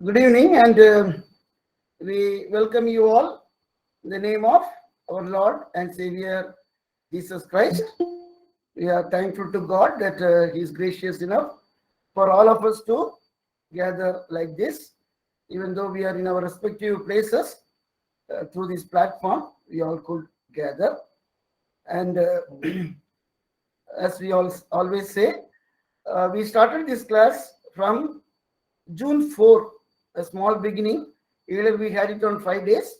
Good evening, and we welcome you all in the name of our Lord and Savior Jesus Christ. We are thankful to God that He is gracious enough for all of us to gather like this, even though we are in our respective places. Through this platform, we all could gather, and as we always say, we started this class from June 4, a small beginning. Earlier we had it on 5 days.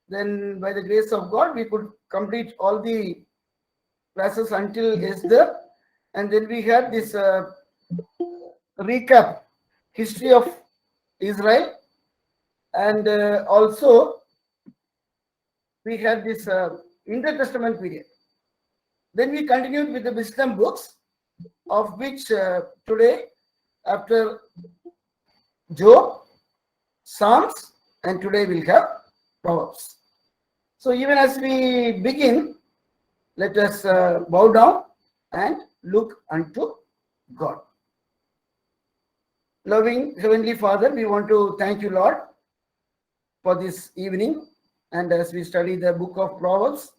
Then, by the grace of God, we could complete all the classes until Esther. And then we had this recap history of Israel. And also, we had this intertestament period. Then we continued with the wisdom books, of which today, after Job, Psalms, and today we'll have Proverbs. So even as we begin, let us bow down and look unto God. Loving Heavenly Father, we want to thank you, Lord, for this evening. And as we study the book of Proverbs,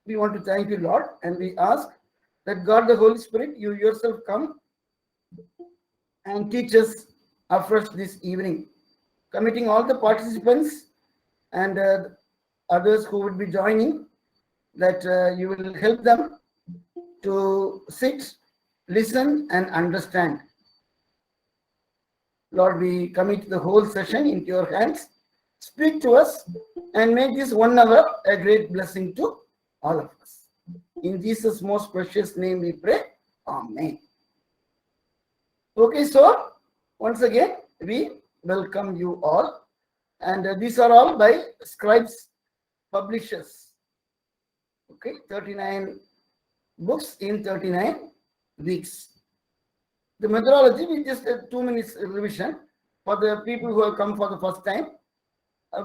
we want to thank you, Lord, and we ask that God the Holy Spirit, you yourself come and teach us afresh this evening, committing all the participants and others who would be joining, that you will help them to sit, listen, and understand. Lord, we commit the whole session into your hands. Speak to us and make this 1 hour a great blessing to all of us. In Jesus' most precious name we pray. Amen. Okay, so once again, we welcome you all. And these are all by Scribes Publishers. Okay, 39 books in 39 weeks. The methodology, we just 2 minutes revision for the people who have come for the first time.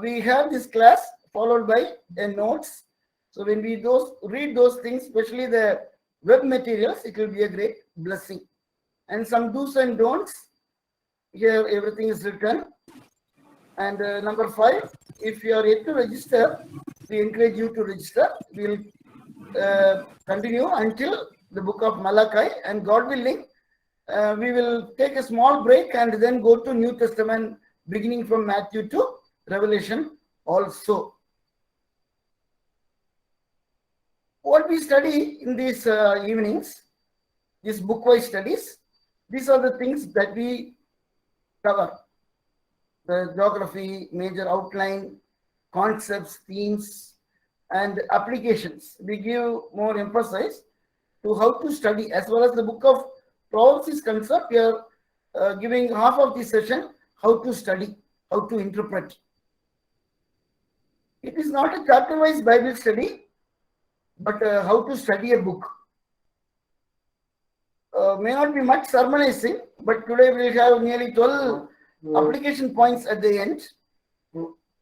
We have this class followed by a notes. So when we read those things, especially the web materials, it will be a great blessing. And some do's and don'ts. Here everything is written. And number 5, if you are yet to register, we encourage you to register. We will continue until the book of Malachi, and God willing, we will take a small break and then go to New Testament, beginning from Matthew to Revelation also. What we study in these evenings, these book-wise studies, these are the things that we cover. The geography, major outline, concepts, themes, and applications. We give more emphasis to how to study. As well as the book of Proverbs is concerned, we are giving half of the session how to study, how to interpret. It is not a chapter-wise Bible study, but how to study a book. May not be much sermonizing, but today we will have nearly 12 application points at the end.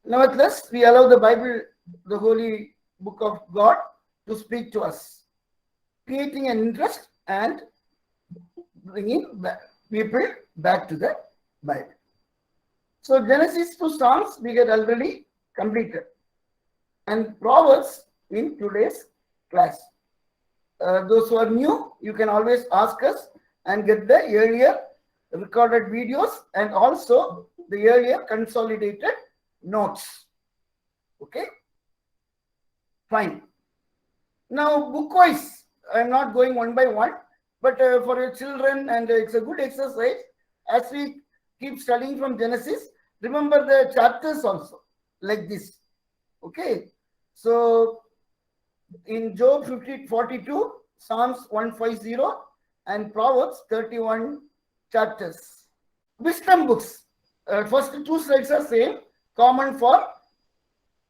Nevertheless, we allow the Bible, the holy book of God, to speak to us, creating an interest and bringing people back to the Bible. So Genesis to Psalms we get already completed, and Proverbs in today's class. Those who are new, you can always ask us and get the earlier recorded videos and also the earlier consolidated notes. Okay, fine. Now book-wise, I'm not going one by one, but for your children, and it's a good exercise as we keep studying from Genesis. Remember the chapters also, like this. Okay, so in Job 42, Psalms 150, and Proverbs 31 chapters. Wisdom books. First 2 slides are same, common for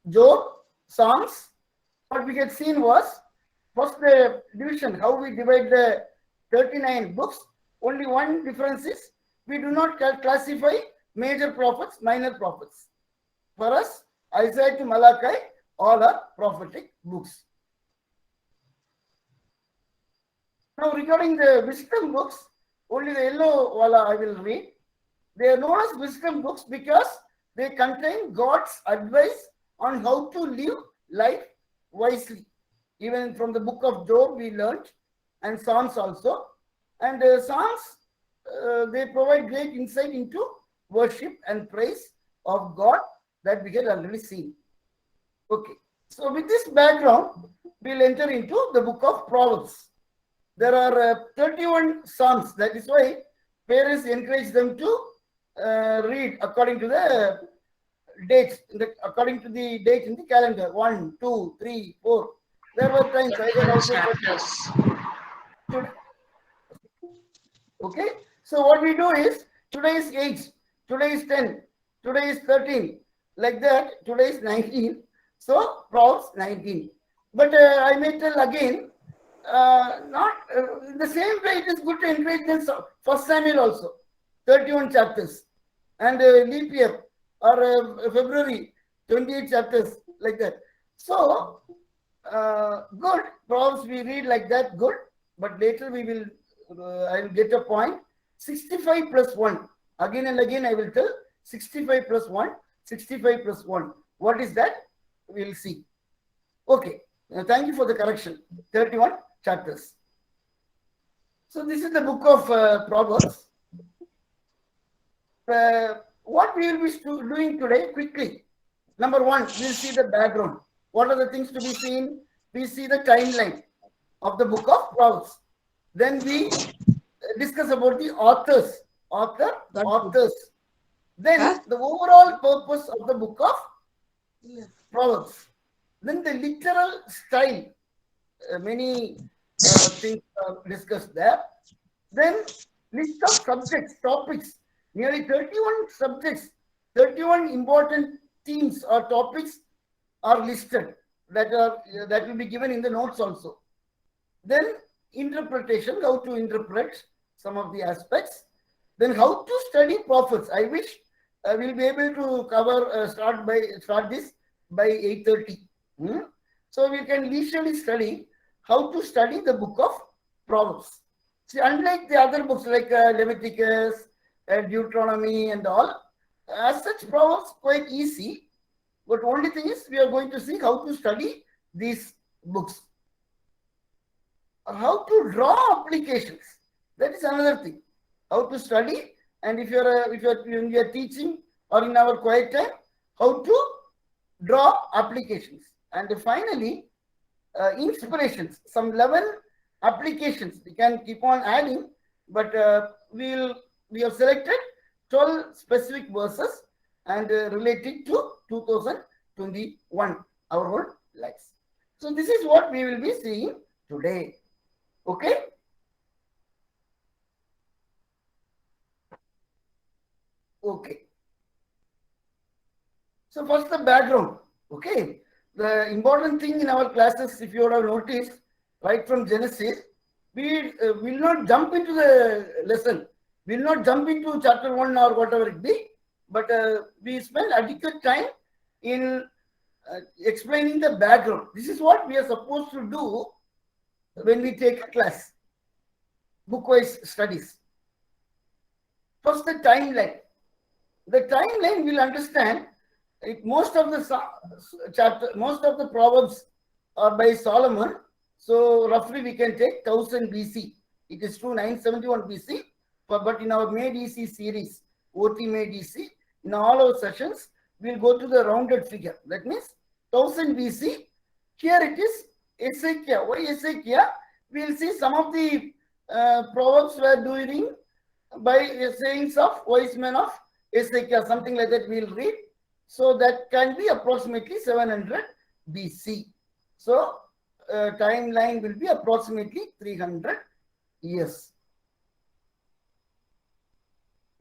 Job, Psalms. What we had seen was first the division, how we divide the 39 books. Only one difference is we do not classify major prophets, minor prophets. For us, Isaiah to Malachi, all are prophetic books. Now regarding the wisdom books, only the yellow wala I will read. They are known as wisdom books because they contain God's advice on how to live life wisely. Even from the book of Job, we learned, and Psalms also. And Psalms, they provide great insight into worship and praise of God that we had already seen. Okay, so with this background, we'll enter into the book of Proverbs. There are 31 Psalms. That is why parents encourage them to read according to the dates, according to the date in the calendar. 1, 2, 3, 4. There were times I had also today. Okay, so what we do is today is 8, today is 10, today is 13, like that. Today is 19. So Proverbs 19. But I may tell again, not in the same way, it is good to encourage them. First Samuel also, 31 chapters, and leap year or February, 28 chapters, like that. So good. Proverbs we read like that, good. But later we will, I will get a point. 65 plus 1. Again and again I will tell 65 plus 1, 65 plus 1. What is that? We will see. Okay. Thank you for the correction. 31 chapters. So this is the book of Proverbs. What we will be doing today quickly. Number one, we'll see the background. What are the things to be seen? We see the timeline of the book of Proverbs. Then we discuss about the authors. Then the overall purpose of the book of Proverbs. Then the literal style. Many things are discussed there. Then list of subjects, topics. Nearly 31 subjects, 31 important themes or topics are listed that will be given in the notes also. Then interpretation, how to interpret some of the aspects. Then how to study prophets. I wish we'll be able to cover start this by 8:30. So we can leisurely study how to study the book of Proverbs. See, unlike the other books like Leviticus, Deuteronomy and all, as such Proverbs quite easy. But only thing is we are going to see how to study these books. How to draw applications. That is another thing. How to study, and if you are teaching or in our quiet time, how to draw applications. And finally, inspirations. Some 11 applications. We can keep on adding, but we have selected 12 specific verses and related to 2021, our whole lives. So this is what we will be seeing today. Okay. Okay. So first the background. Okay. The important thing in our classes, if you have noticed, right from Genesis, we will not jump into the lesson. We will not jump into chapter 1 or whatever it be, but we spend adequate time in explaining the background. This is what we are supposed to do when we take a class, book-wise studies. First, the timeline. The timeline we'll understand. Most of the Proverbs are by Solomon. So roughly we can take 1000 BC. It is true 971 BC. But in our May DC series, OT May DC, in all our sessions, we'll go to the rounded figure. That means 1000 BC. Here it is Ezekiel. Why Ezekiel? We'll see some of the Proverbs were doing by sayings of wise men of Ezekiel, something like that we'll read. So that can be approximately 700 BC. So timeline will be approximately 300 years.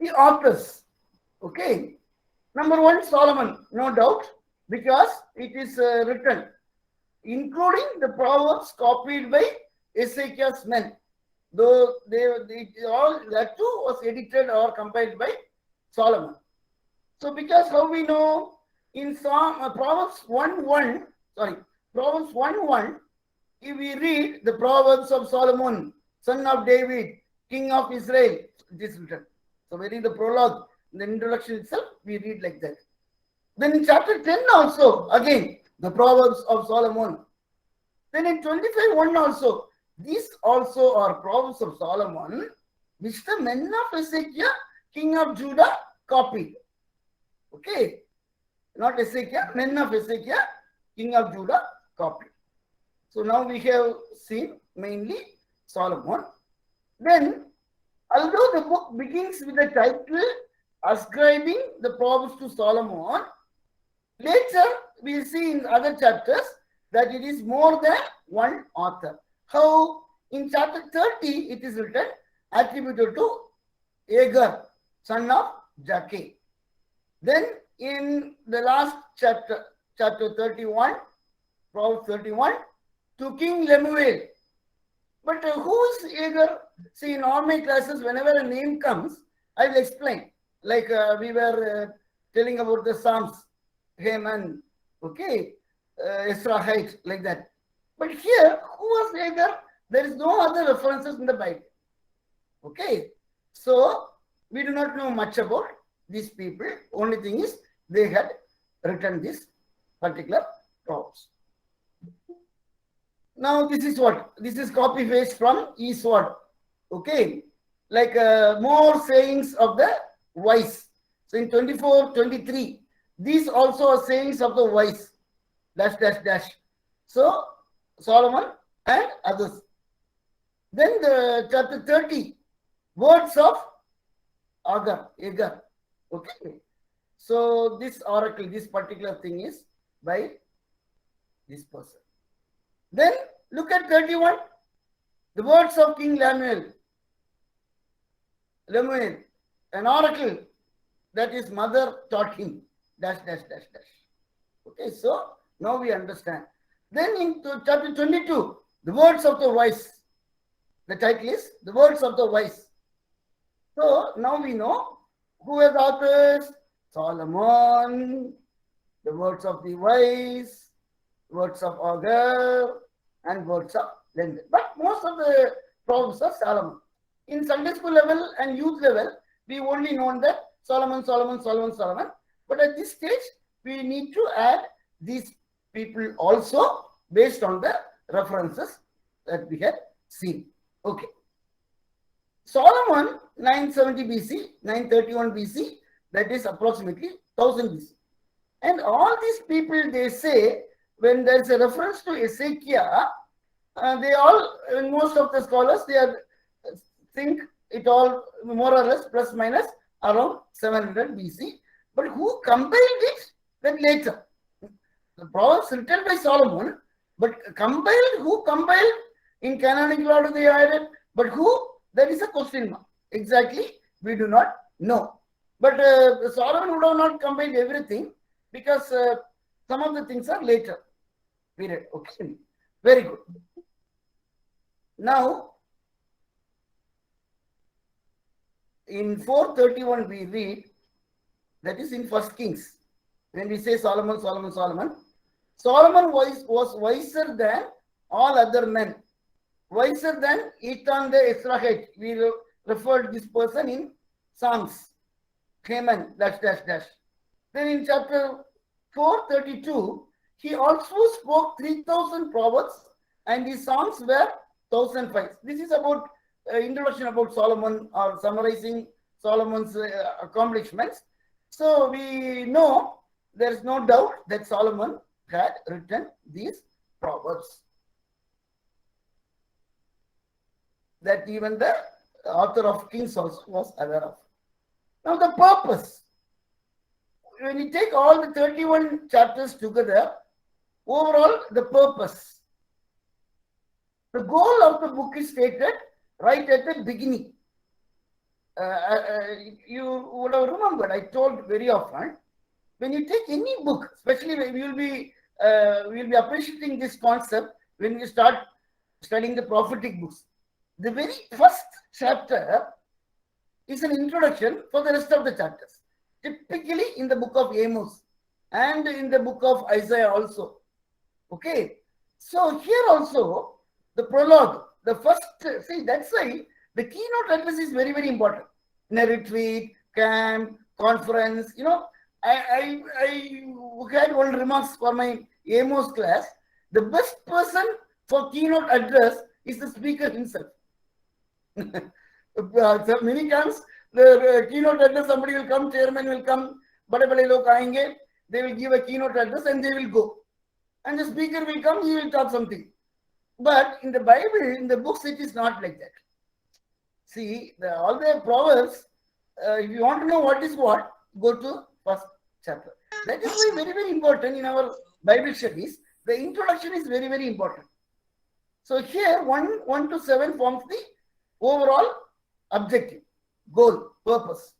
The authors. Okay. Number one, Solomon, no doubt, because it is written, including the Proverbs copied by Ezekiel's men. Though all that too was edited or compiled by Solomon. So because how we know in Proverbs 1:1, if we read the Proverbs of Solomon, son of David, king of Israel, it is written. So very the prologue, The introduction itself, we read like that. Then in chapter 10 also, again, the Proverbs of Solomon. Then in 25:1 also, these also are Proverbs of Solomon, which the men of Hezekiah, king of Judah, copied. Okay, not Hezekiah, men of Hezekiah, king of Judah, copied. So now we have seen mainly Solomon. Then, although the book begins with the title ascribing the Proverbs to Solomon, later we'll see in other chapters that it is more than one author. How? In chapter 30, it is written, attributed to Agur, son of Jakeh. Then in the last chapter, chapter 31, Proverbs 31, to King Lemuel. But who is Agur? See, in all my classes, whenever a name comes, I will explain. Like we were telling about the Psalms, Haman, okay, Esrahite, like that. But here, who was Agur? There is no other references in the Bible. Okay, so we do not know much about these people. Only thing is they had written this particular Proverbs. Now this is what? This is copy paste from eSword. Okay, like more sayings of the wise. So in 24:23, these also are sayings of the wise. Dash, dash, dash. So Solomon and others. Then the chapter 30, words of Agur. Okay. So this oracle, this particular thing is by this person. Then look at 31, the words of King Lemuel, an oracle that his mother taught him. Dash, dash, dash, dash. Okay, so now we understand. Then in chapter 22, the words of the wise. The title is The Words of the Wise. So now we know who are the authors. Solomon, the words of the wise, words of Agur, and words of Lemuel. But most of the proverbs are Solomon. In Sunday school level and youth level, we only known that Solomon. But at this stage, we need to add these people also based on the references that we had seen. Okay. Solomon, 970 BC, 931 BC, that is approximately 1000 BC. And all these people, they say, when there is a reference to Hezekiah, they all, most of the scholars, they are think it all more or less plus minus around 700 BC. But who compiled it? Then later. The Proverbs written by Solomon, but compiled, who compiled? In canonical order they added, but who? That is a question mark. Exactly, we do not know. But Solomon would have not compiled everything because some of the things are later period. Okay, very good. Now, in 431 we read, that is in First Kings, when we say Solomon was wiser than all other men, wiser than Ethan the Esrahite. We referred this person in Psalms, Haman, dash, dash, dash. Then in chapter 432, he also spoke 3,000 proverbs and his songs were 1,005. This is about introduction about Solomon or summarizing Solomon's accomplishments. So we know there is no doubt that Solomon had written these proverbs, that even the author of Kings also was aware of. Now the purpose, when you take all the 31 chapters together, overall the purpose, the goal of the book is stated right at the beginning. You would have remembered, I told very often, when you take any book, especially we'll be appreciating this concept when we start studying the prophetic books. The very first chapter is an introduction for the rest of the chapters. Typically in the book of Amos and in the book of Isaiah also. Okay. So here also, the prologue, the first, see, that's why the keynote address is very, very important. In a retreat, camp, conference. I had one remarks for my Amos class. The best person for keynote address is the speaker himself. So many times the keynote address, somebody will come, chairman will come, bade log aayenge, they will give a keynote address and they will go. And the speaker will come, he will talk something. But in the Bible, in the books, it is not like that. See, all the Proverbs, if you want to know what is what, go to first chapter. That is why very, very important in our Bible studies. The introduction is very, very important. So here, 1 to 7 forms the overall objective, goal, purpose.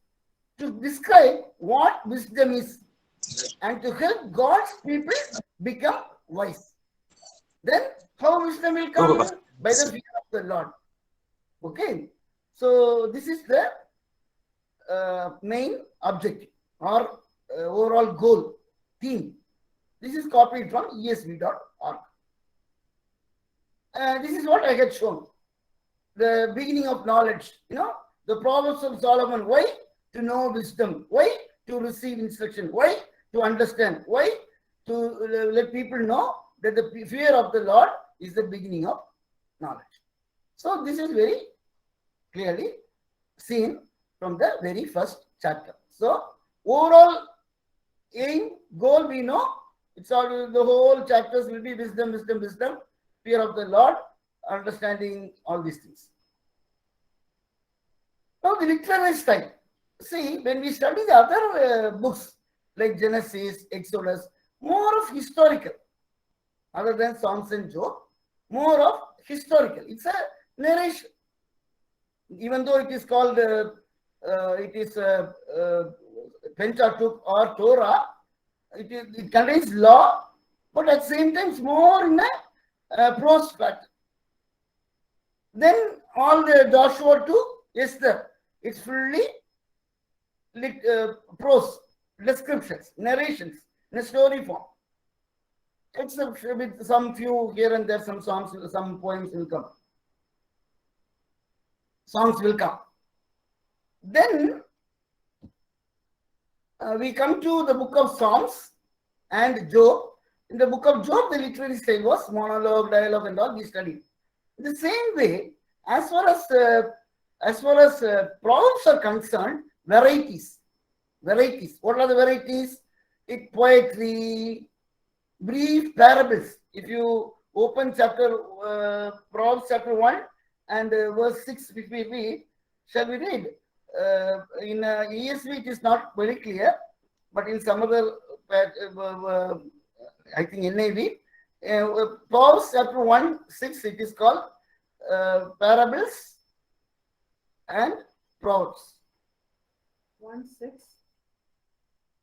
To describe what wisdom is and to help God's people become wise. Then how wisdom will come? By the fear of the Lord. Okay. So this is the main objective or overall goal, theme. This is copied from esv.org. This is what I had shown. The beginning of knowledge, the Proverbs of Solomon. Why? To know wisdom. Why? To receive instruction. Why? To understand. Why? To let people know that the fear of the Lord is the beginning of knowledge. So this is very clearly seen from the very first chapter. So overall aim, goal, we know. It's all, the whole chapters will be wisdom, wisdom, wisdom, fear of the Lord, understanding all these things. Now the literary style. See, when we study the other books like Genesis, Exodus, more of historical, other than Psalms and Job, more of historical. It's a narration. Even though it is called, Pentateuch or Torah, it contains law, but at the same time, it's more in a prose pattern. Then all the Joshua to Esther, it's fully prose, descriptions, narrations in a story form. Except with some few here and there, some songs, some poems will come. Songs will come. Then we come to the book of Psalms and Job. In the book of Job, the literary style was monologue, dialogue, and all we studied. In the same way, as far as Proverbs are concerned, varieties. What are the varieties? Poetry, brief parables. If you open Proverbs chapter 1 and verse 6, if we read, shall we read? In ESV, it is not very clear, but in some other, I think NIV, Proverbs chapter 1, 6, it is called parables and proverbs. 1:6.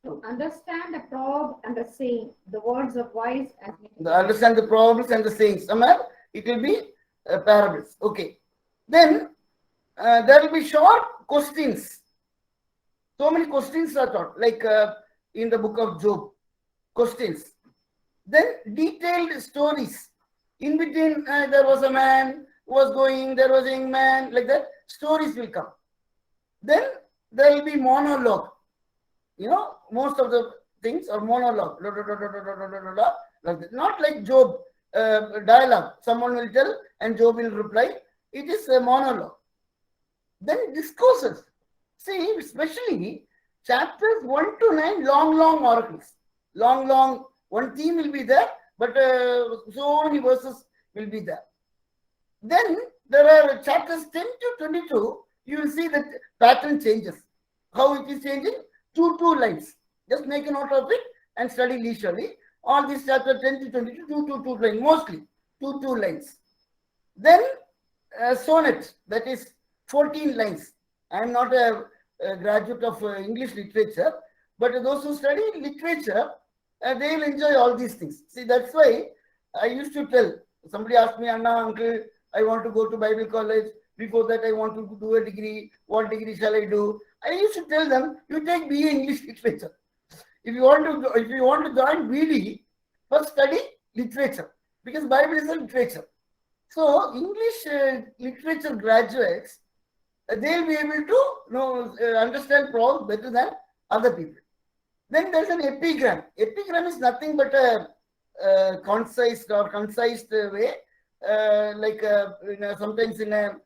To understand the proverb and the saying, the words of wise and understand the proverbs and the sayings. Somewhere it will be parables. Okay. Then there will be short questions. So many questions are taught, like in the book of Job, questions. Then detailed stories. In between, there was a man who was going, there was a young man, like that. Stories will come. Then there will be monologue. Most of the things are monologue. Like that. Not like Job, dialogue. Someone will tell and Job will reply. It is a monologue. Then discourses. See, especially chapters 1 to 9, long oracles. Long, one theme will be there, but so many verses will be there. Then there are chapters 10 to 22, you will see that pattern changes. How it is changing? 2 lines. Just make a note of it and study leisurely. All these chapters 10 to 22, 2 lines, mostly 2 lines. Then sonnet, that is 14 lines. I am not a graduate of English literature, but those who study literature, they will enjoy all these things. See, that's why I used to tell, somebody asked me, Anna, uncle, I want to go to Bible college. Before that, I want to do a degree. What degree shall I do? I used to tell them, you take BA English literature. If you want to join BD, first study literature, because Bible is a literature. So English literature graduates, they will be able to understand Proverbs better than other people. Then there's an epigram. Epigram is nothing but a concise way, sometimes in a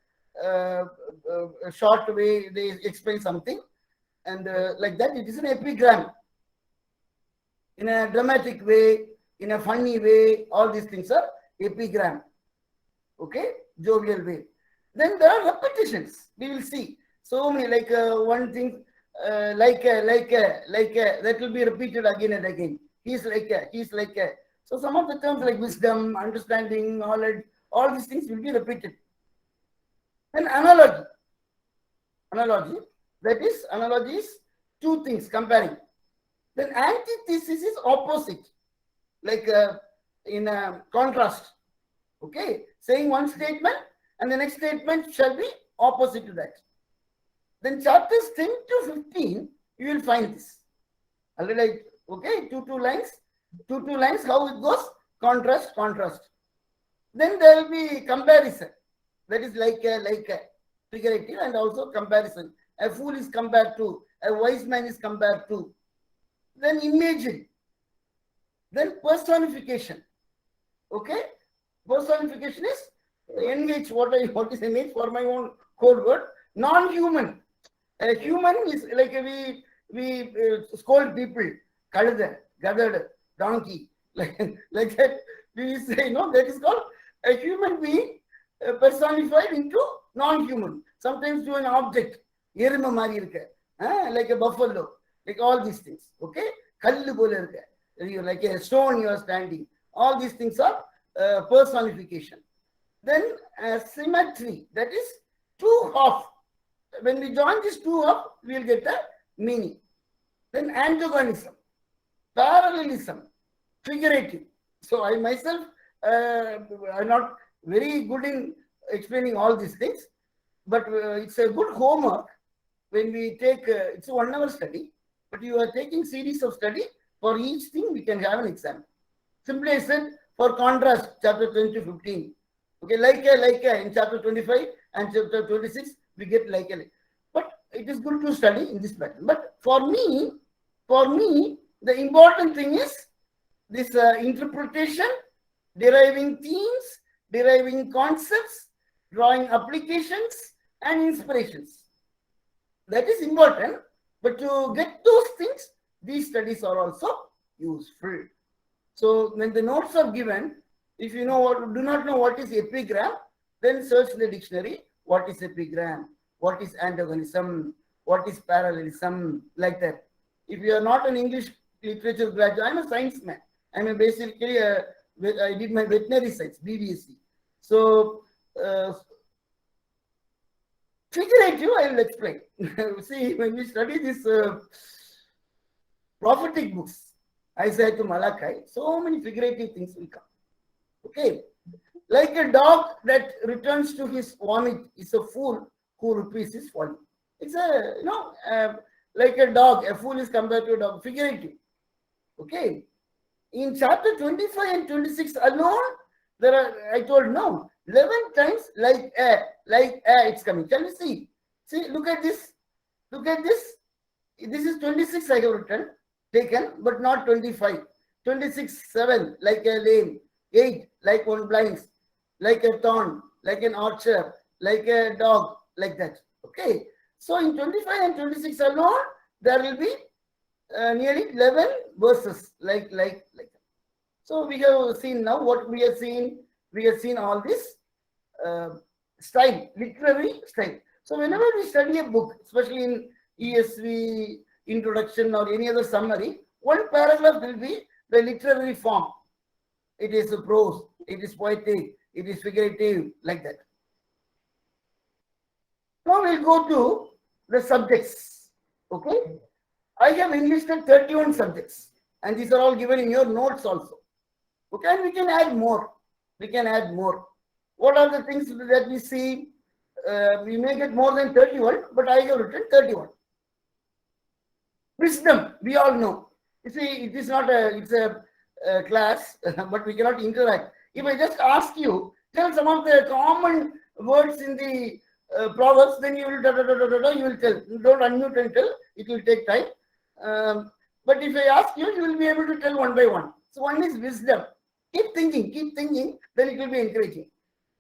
short way they explain something, and like that it is an epigram. In a dramatic way, in a funny way, all these things are epigram. Okay, jovial way. Then there are repetitions. We will see so many, like one thing, that will be repeated again and again. He's like a, he's like a. So some of the terms like wisdom, understanding, knowledge, all these things will be repeated. Then analogy. Analogy is two things comparing. Then antithesis is opposite, like in a contrast. Okay, saying one statement and the next statement shall be opposite to that. Then chapters 10 to 15, you will find this. Already, okay, two lines, how it goes, contrast. Then there will be comparison. That is like a figurative and also comparison. A fool is compared to, a wise man is compared to. Then imagery. Then personification. Okay, personification is engage. What is engage for my own code word? Non-human. A human is like we scold people, kalada, gathered, donkey, like that. We say, no, that is called a human being personified into non-human. Sometimes to an object, like a buffalo, like all these things. Okay, like a stone you are standing. All these things are personification. Then symmetry, that is two half. When we join these two up, we will get a meaning. Then antagonism, parallelism, figurative. So I myself am not very good in explaining all these things, but it's a good homework when we take, it's a 1 hour study, but you are taking series of study. For each thing, we can have an exam. Simply I said, for contrast, chapter 10 to 15. Okay, like in chapter 25 and chapter 26, we get like. But it is good to study in this pattern. But for me, the important thing is this interpretation, deriving themes, deriving concepts, drawing applications and inspirations. That is important. But to get those things, these studies are also useful. So when the notes are given, if you do not know what is epigram, then search the dictionary. What is epigram? What is antagonism? What is parallelism? Like that. If you are not an English literature graduate, I'm a science man. I'm basically I did my veterinary science, BBSc. So figurative, I will explain. See, when we study this prophetic books, Isaiah to Malachi, so many figurative things will come. Okay, like a dog that returns to his vomit is a fool who repeats his folly. It's a like a dog. A fool is compared to a dog. Figurative. Okay. In chapter 25 and 26 alone, there are, I told no, 11 times like it's coming. Shall we see? See, look at this. Look at this. This is 26 I have taken, but not 25. 26, 7, like a lame. 8, like one blinds. Like a thorn, like an archer, like a dog, like that. Okay. So in 25 and 26 alone, there will be nearly 11 verses like that. So we have seen now what we have seen. We have seen all this style, literary style. So whenever we study a book, especially in ESV introduction or any other summary, one paragraph will be the literary form. It is a prose, it is poetic, it is figurative, like that. Now we'll go to the subjects. Okay, I have enlisted 31 subjects, and these are all given in your notes also. Okay, and we can add more. What are the things that we see? We may get more than 31, but I have written 31. Wisdom, we all know. You see, it is not it's a class, but we cannot interact. If I just ask you, tell some of the common words in the Proverbs, then you will you will tell. Don't unmute and tell. It will take time. But if I ask you, you will be able to tell one by one. So one is wisdom. Keep thinking, then it will be encouraging.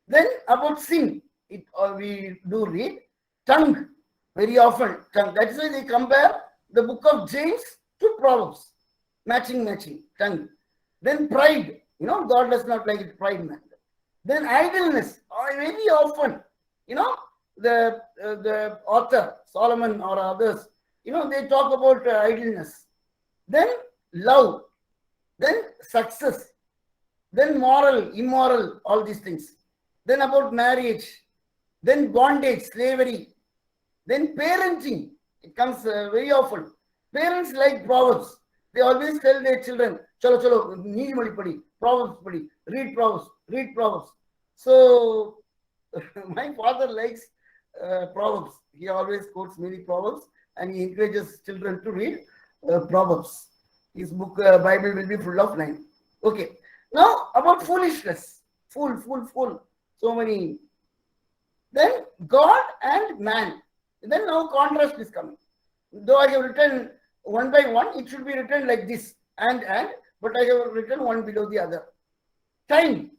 Then about sin, we do read. Tongue, very often, tongue. That is why they compare the book of James to Proverbs. Matching, tongue. Then pride, God does not like it, pride man. Then idleness, very often, the author, Solomon or others, they talk about idleness. Then love, then success, then moral, immoral, all these things. Then about marriage, then bondage, slavery, then parenting. It comes very often. Parents like Proverbs. They always tell their children, chalo, needimali padi, Proverbs padi, read Proverbs. So, my father likes Proverbs. He always quotes many Proverbs and he encourages children to read Proverbs. His book, Bible will be full of lines. Okay. Now, about foolishness. Fool. So many. Then God and man. Then now contrast is coming. Though I have written one by one, it should be written like this. And, but I have written one below the other. Time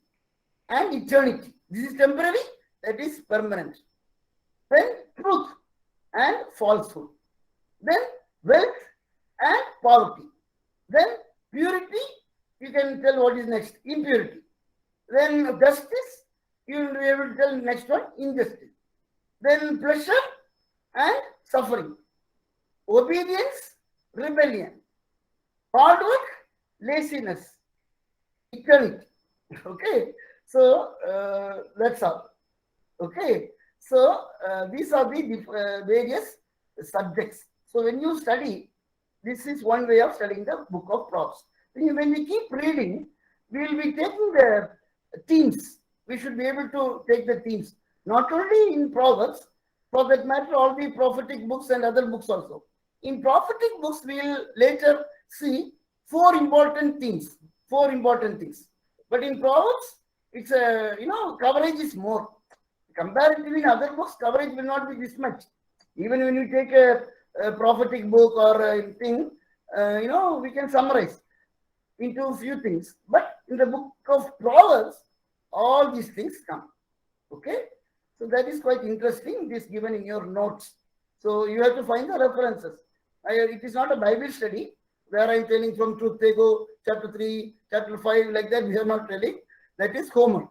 and eternity. This is temporary, that is permanent. Then truth and falsehood. Then wealth and poverty. Then purity, you can tell what is next, impurity. Then justice, you will be able to tell next one, injustice. Then pleasure and suffering. Obedience, rebellion. Hard work, laziness. Eternity. Okay. So that's all. Okay. So these are the various subjects. So when you study, this is one way of studying the book of Proverbs. When we keep reading, we will be taking the themes. We should be able to take the themes. Not only in Proverbs, for that matter, all the prophetic books and other books also. In prophetic books, we will later see four important things. But in Proverbs, it's a, coverage is more. Comparatively in other books, coverage will not be this much. Even when you take a prophetic book or a thing, we can summarize into a few things. But in the book of Proverbs, all these things come. Okay? So that is quite interesting. It is given in your notes. So you have to find the references. It is not a Bible study where I am telling from Truth They Go, chapter 3, chapter 5, like that. We are not telling. That is homework.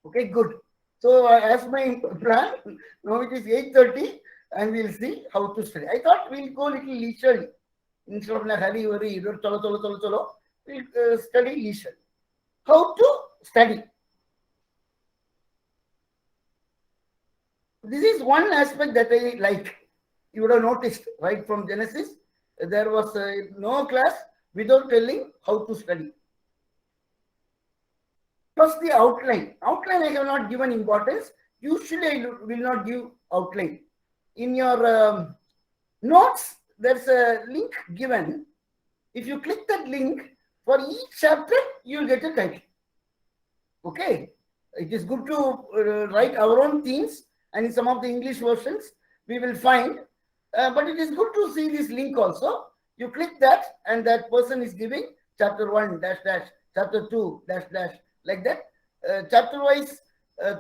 Okay, good. So as my plan, now it is 8:30 and we'll see how to study. I thought we'll go little leisurely. Instead of hurry, chalo, we'll study leisurely. How to study? This is one aspect that I like. You would have noticed right from Genesis, there was no class without telling how to study. First, the outline. Outline I have not given importance. Usually, I will not give outline. In your notes, there's a link given. If you click that link, for each chapter, you will get a title. Okay? It is good to write our own themes, and in some of the English versions, we will find. But it is good to see this link also. You click that, and that person is giving chapter 1 -- chapter 2 -- like that. Chapter wise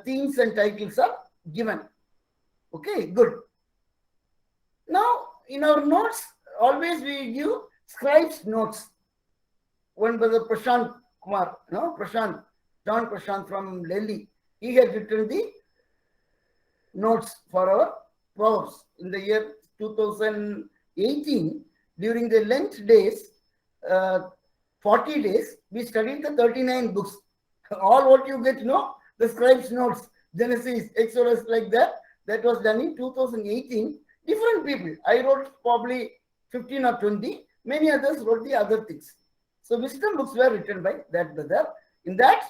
themes and titles are given. Okay, good. Now, in our notes, always we give scribes notes. One brother Prashant Kumar, John Prashant from Delhi, he had written the notes for our Proverbs in the year 2018. During the Lent days, 40 days, we studied the 39 books. All what you get, the scribes notes, Genesis, Exodus, like that. That was done in 2018. Different people. I wrote probably 15 or 20. Many others wrote the other things. So wisdom books were written by that brother. In that,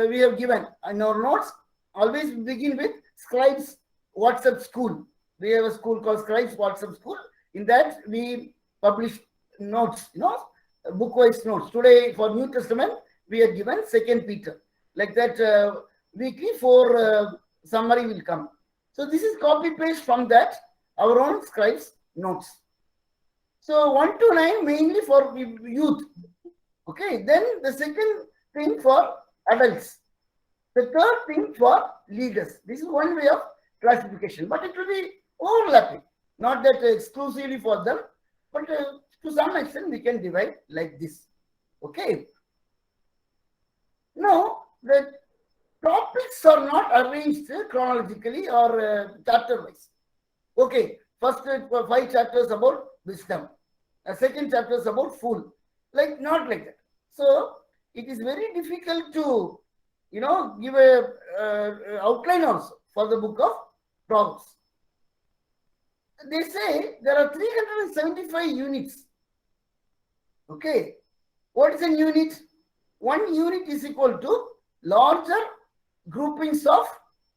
we have given in our notes, always begin with Scribes WhatsApp School. We have a school called Scribes WhatsApp School. In that, we publish notes, book-wise notes. Today, for New Testament, we are given 2 Peter. Like that, weekly 4 summary will come. So this is copy-paste from that, our own Scribes notes. So 1 to 9 mainly for youth. Okay, then the second thing for adults. The third thing for leaders. This is one way of classification, but it will be overlapping. Not that exclusively for them, but to some extent we can divide like this. Okay. Now, the topics are not arranged chronologically or chapter wise. Okay, first 5 chapters about wisdom, second chapter is about fool, like not like that. So it is very difficult to, give a outline also for the book of Proverbs. They say there are 375 units. Okay, what is a unit? One unit is equal to larger groupings of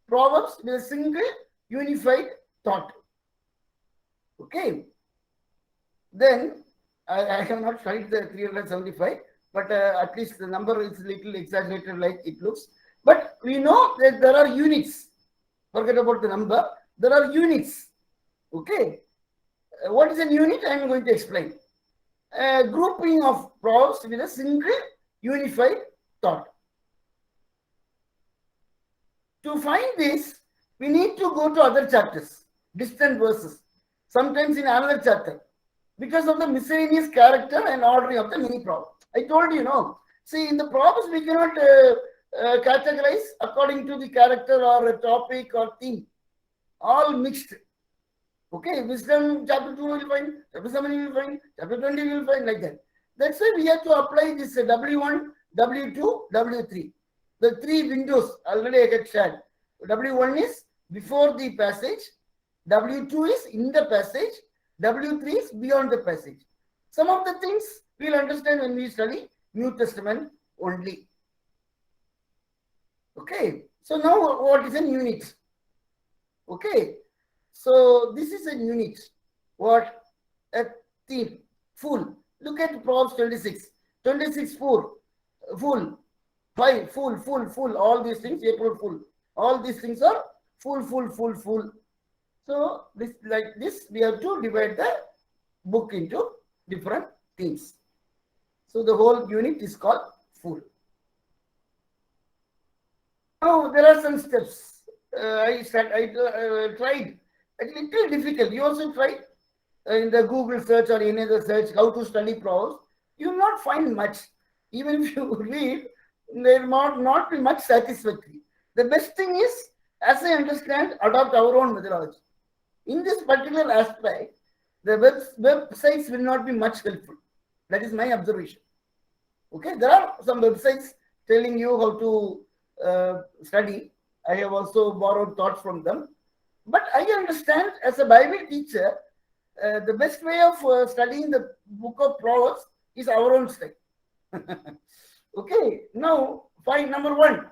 proverbs with a single unified thought. Okay. Then I have not tried the 375, but at least the number is little exaggerated like it looks. But we know that there are units. Forget about the number. There are units. Okay. What is a unit? I am going to explain. A grouping of proverbs with a single unified thought. To find this, we need to go to other chapters, distant verses, sometimes in another chapter, because of the miscellaneous character and ordering of the many proverbs. I told you, see, in the proverbs, we cannot categorize according to the character or a topic or theme, all mixed. Okay, wisdom chapter 2 will find, chapter 7 you will find, chapter 20 you will find, like that. That's why we have to apply this W1, W2, W3. The 3 windows already I had shared. W1 is before the passage, W2 is in the passage, W3 is beyond the passage. Some of the things we'll understand when we study New Testament only. Okay, so now what is a unit? Okay, so this is a unit. What? A theme, full. Look at Proverbs 26. 26, full. 5, full. All these things, April full. All these things are full. So this, like this, we have to divide the book into different things. So the whole unit is called full. Now there are some steps. I tried. A little difficult. You also tried in the Google search or any other search how to study Proverbs. You will not find much. Even if you read, there will not be much satisfactory. The best thing is, as I understand, adopt our own methodology. In this particular aspect, the websites will not be much helpful. That is my observation. Okay, there are some websites telling you how to study. I have also borrowed thoughts from them. But I understand as a Bible teacher, the best way of studying the book of Proverbs is our own style. Okay, now find number 1.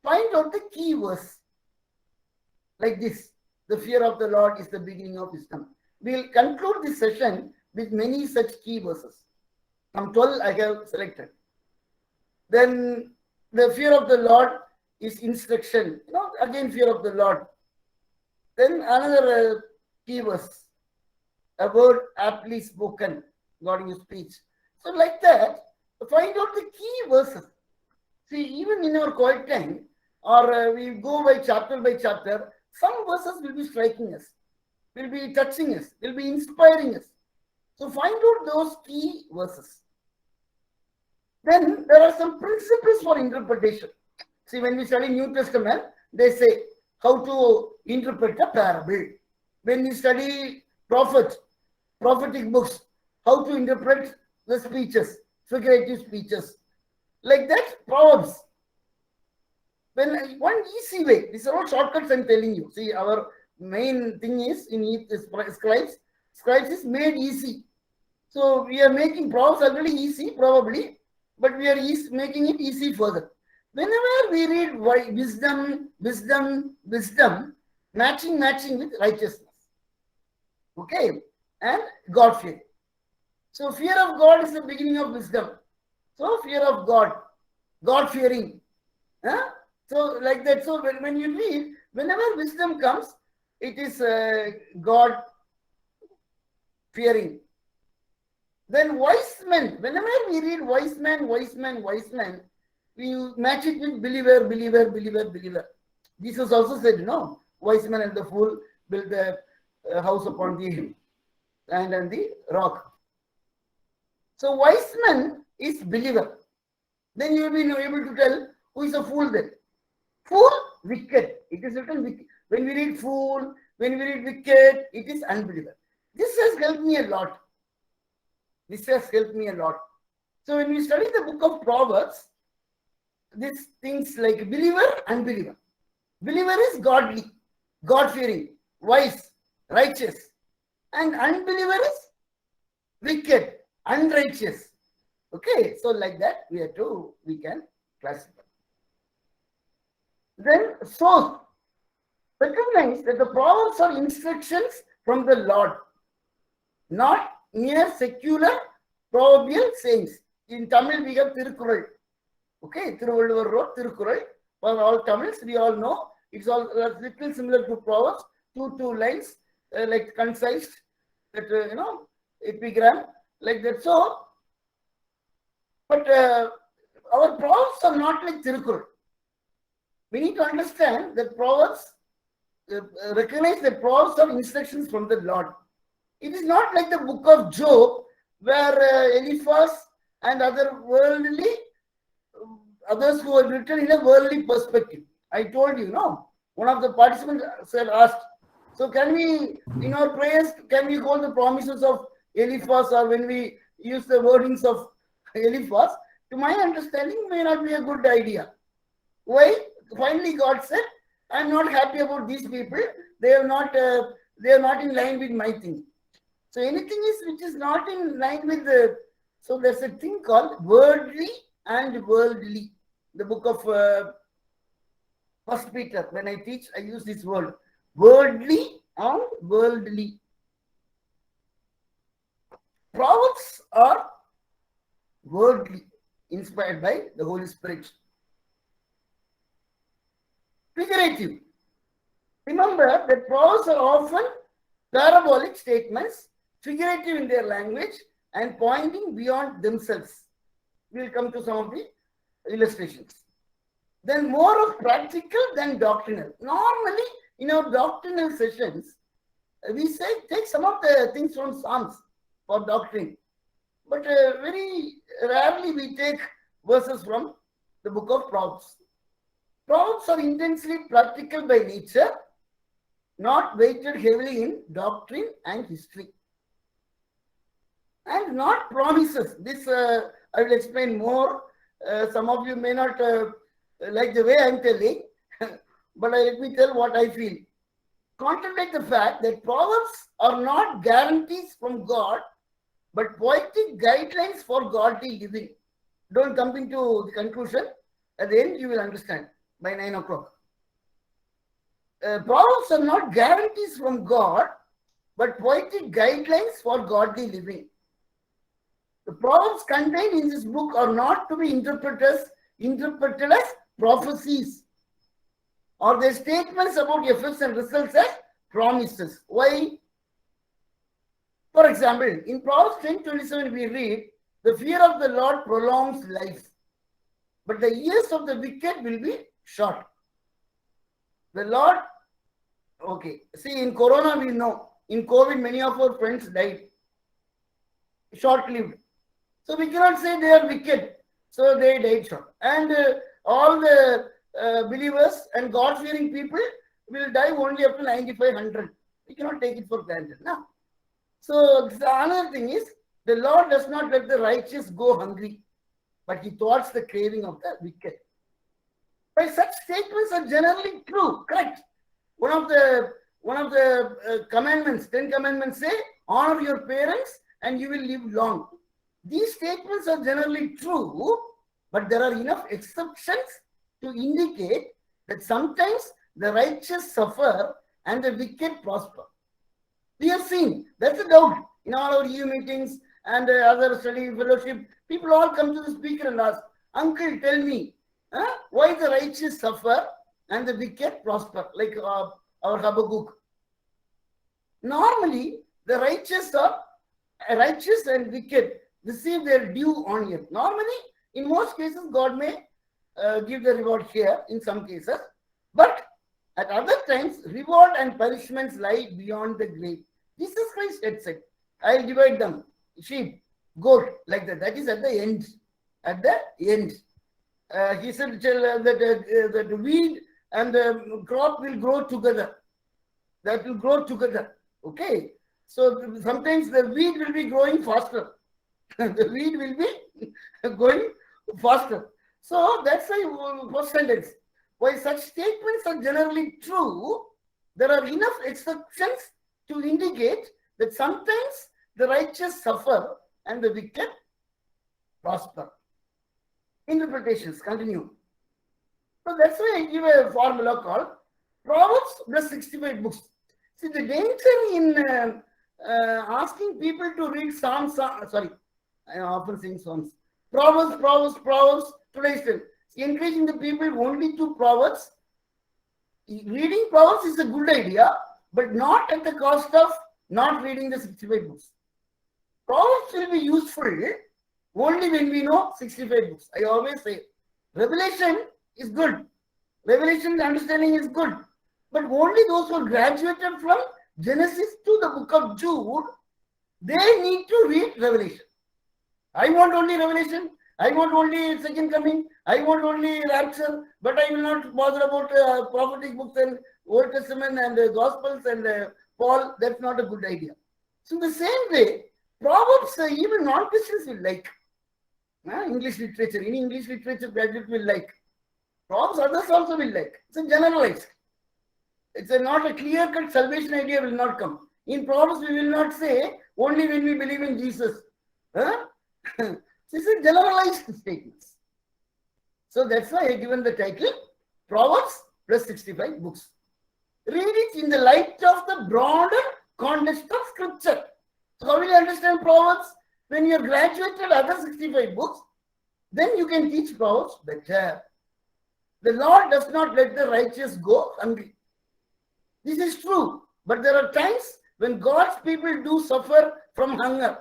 Find out the key verse. Like this. The fear of the Lord is the beginning of wisdom. We will conclude this session with many such key verses. Some 12 I have selected. Then the fear of the Lord is instruction. Again fear of the Lord. Then another key verse. A word aptly spoken, God in your speech. So like that, find out the key verses. See, even in our quiet time, or we go by chapter, some verses will be striking us, will be touching us, will be inspiring us. So find out those key verses. Then there are some principles for interpretation. See, when we study New Testament, they say how to interpret a parable. When we study prophetic books, how to interpret the speeches, figurative speeches. Like that, Proverbs. When one easy way, these are all shortcuts I'm telling you. See, our main thing is in scribes. Scribes is made easy. So we are making Proverbs already easy, probably, but we are making it easy further. Whenever we read wisdom, matching with righteousness. Okay, and God fear. So fear of God is the beginning of wisdom. So fear of God, God fearing. So like that. So when you read, whenever wisdom comes, it is God fearing. Then wise men, whenever we read wise man, wise man, wise man, we match it with believer, believer, believer, believer. Jesus also said, wise man and the fool build the house upon the hill and the rock. So wise man is believer. Then you will be able to tell who is a fool then. Fool, wicked. It is written wicked. When we read fool, when we read wicked, it is unbeliever. This has helped me a lot. This has helped me a lot. So when we study the book of Proverbs, these things like believer, unbeliever. Believer is godly, God-fearing, wise, righteous. And unbeliever is wicked, unrighteous. Okay, so like that we can classify. Then source. Recognize that the Proverbs are instructions from the Lord, not mere secular proverbial sayings. In Tamil we have Tirukkural. Okay, Thiruvalluvar wrote Tirukkural. For all Tamils, we all know it's all little similar to Proverbs. Two lines, like concise, that epigram, like that. So, but our Proverbs are not like Tirukkural. We need to understand that Proverbs, recognize that Proverbs are instructions from the Lord. It is not like the book of Job, where Eliphaz and others who are written in a worldly perspective. I told you, one of the participants asked, so can we, in our prayers, can we hold the promises of Eliphaz, or when we use the wordings of Eliphaz? To my understanding, may not be a good idea. Why? Finally, God said, I'm not happy about these people. They are not in line with my thing. So anything which is not in line with so there's a thing called worldly and worldly. The book of First Peter, when I teach, I use this word, worldly and worldly. Proverbs are worldly, inspired by the Holy Spirit. Figurative. Remember that Proverbs are often parabolic statements, figurative in their language, and pointing beyond themselves. We will come to some of the illustrations. Then more of practical than doctrinal. Normally, in our doctrinal sessions, we say take some of the things from Psalms for doctrine. But very rarely we take verses from the book of Proverbs. Proverbs are intensely practical by nature, not weighted heavily in doctrine and history. And not promises. This I will explain more. Some of you may not like the way I am telling, but let me tell what I feel. Contemplate the fact that Proverbs are not guarantees from God, but poetic guidelines for godly living. Don't come into the conclusion. At the end, you will understand by 9 o'clock. Proverbs are not guarantees from God, but poetic guidelines for godly living. The Proverbs contained in this book are not to be interpreted as prophecies, or their statements about effects and results as promises. Why? For example, in Proverbs 10:27 we read, the fear of the Lord prolongs life, but the years of the wicked will be short. The Lord, okay, see, in Corona we know, in COVID many of our friends died, short-lived. So we cannot say they are wicked, so they died short. And all the believers and God-fearing people will die only up to 95, 100. We cannot take it for granted. No? So the another thing is, the Lord does not let the righteous go hungry, but he thwarts the craving of the wicked. But such statements are generally true, correct? One of the commandments, 10 commandments say, honor your parents and you will live long. These statements are generally true, but there are enough exceptions to indicate that sometimes the righteous suffer and the wicked prosper. We have seen, that's a doubt. In all our EU meetings and other study fellowship, people all come to the speaker and ask, uncle, tell me, why the righteous suffer and the wicked prosper, like our Habakkuk. Normally, the righteous are righteous and wicked receive their due on earth. Normally, in most cases, God may give the reward here in some cases, but at other times, reward and punishments lie beyond the grave. Jesus Christ had said, I'll divide them, sheep, goat, like that. That is at the end. At the end. He said that the weed and the crop will grow together. That will grow together. Okay. So sometimes the weed will be growing faster. The weed will be going faster. So that's why first sentence. While such statements are generally true, there are enough exceptions to indicate that sometimes the righteous suffer and the wicked prosper. Interpretations continue. So that's why I give a formula called Proverbs plus 65 books. See, the danger in asking people to read Psalms, sorry, I am often saying Psalms. Proverbs, today's time. Encouraging the people only to Proverbs. Reading Proverbs is a good idea, but not at the cost of not reading the 65 books. Proverbs will be useful only when we know 65 books. I always say, Revelation is good. Revelation understanding is good. But only those who graduated from Genesis to the book of Jude, they need to read Revelation. I want only Revelation. I want only second coming. I want only rapture. But I will not bother about prophetic books and Old Testament and Gospels and Paul. That's not a good idea. So the same way, Proverbs even non-Christians will like. English literature. Any English literature graduate will like. Proverbs others also will like. It's a generalized. It's not a clear-cut salvation idea will not come. In Proverbs, we will not say only when we believe in Jesus. This is generalized statements. So that's why I given the title Proverbs plus 65 books. Read it in the light of the broader context of scripture. So how will you understand Proverbs? When you have graduated other 65 books, then you can teach Proverbs better. The Lord does not let the righteous go hungry. This is true, but there are times when God's people do suffer from hunger.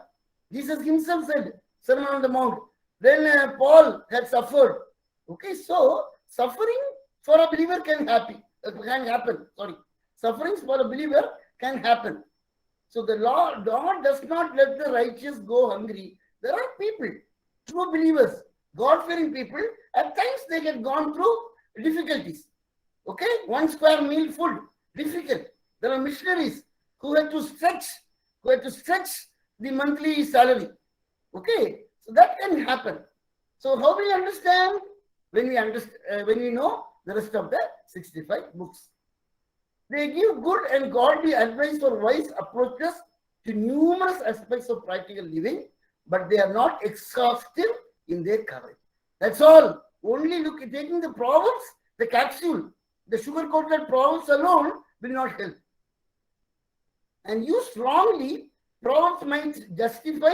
Jesus himself said, Sermon on the Mount. Then Paul had suffered. Okay, so suffering for a believer can happen. Sorry, sufferings for a believer can happen. So the Lord God does not let the righteous go hungry. There are people, true believers, God-fearing people. At times they get gone through difficulties. Okay, 1 square meal food, difficult. There are missionaries who had to stretch the monthly salary. Okay, so that can happen. So how do we understand? When we know the rest of the 65 books. They give good and godly advice for wise approaches to numerous aspects of practical living, but they are not exhaustive in their coverage. That's all. Only taking the Proverbs, the capsule, the sugar-coated Proverbs alone will not help. And used wrongly, Proverbs might justify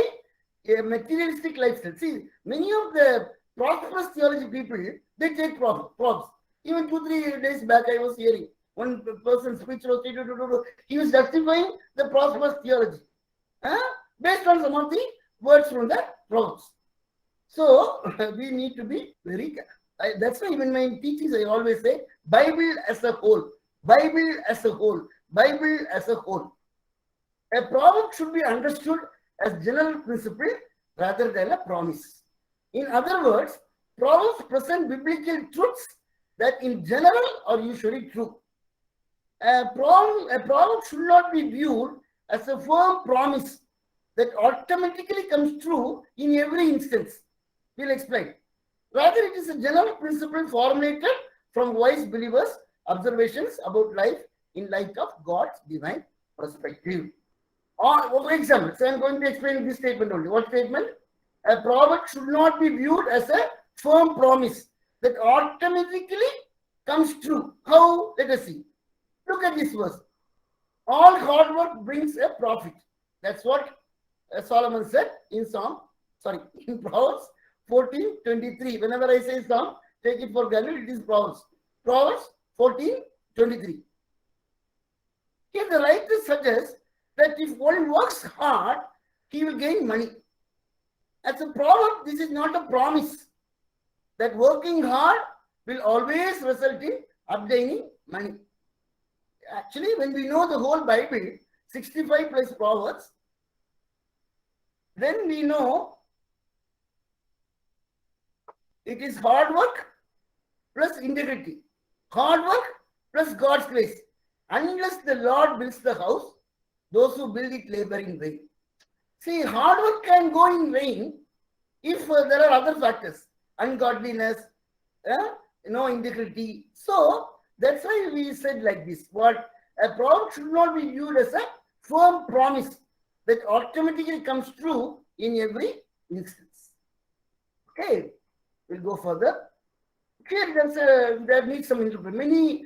a materialistic lifestyle. See, many of the prosperous theology people, they take Proverbs. Even 2-3 days back, I was hearing one person's speech was he was justifying the prosperous theology based on some of the words from the Proverbs. So we need to be very careful. That's why even my teachings I always say Bible as a whole, Bible as a whole, Bible as a whole. A proverb should be understood as general principle rather than a promise. In other words, Proverbs present biblical truths that in general are usually true. A proverb should not be viewed as a firm promise that automatically comes true in every instance. We'll explain. Rather, it is a general principle formulated from wise believers' observations about life in light of God's divine perspective. For example, so I'm going to explain this statement only. What statement? A proverb should not be viewed as a firm promise that automatically comes true. How? Let us see. Look at this verse. All hard work brings a profit. That's what Solomon said in Proverbs 14:23. Whenever I say Psalm, take it for granted, it is Proverbs. Proverbs 14:23. Here the writer suggests that if one works hard, he will gain money. As a proverb, this is not a promise that working hard will always result in obtaining money. Actually, when we know the whole Bible, 65 plus proverbs, then we know it is hard work plus integrity. Hard work plus God's grace. Unless the Lord builds the house, those who build it labor in vain. See, hard work can go in vain if there are other factors, ungodliness, integrity. So that's why we said like this. What a proverb should not be viewed as a firm promise that automatically comes true in every instance. Okay, we'll go further. Okay, there needs some interpretation. Many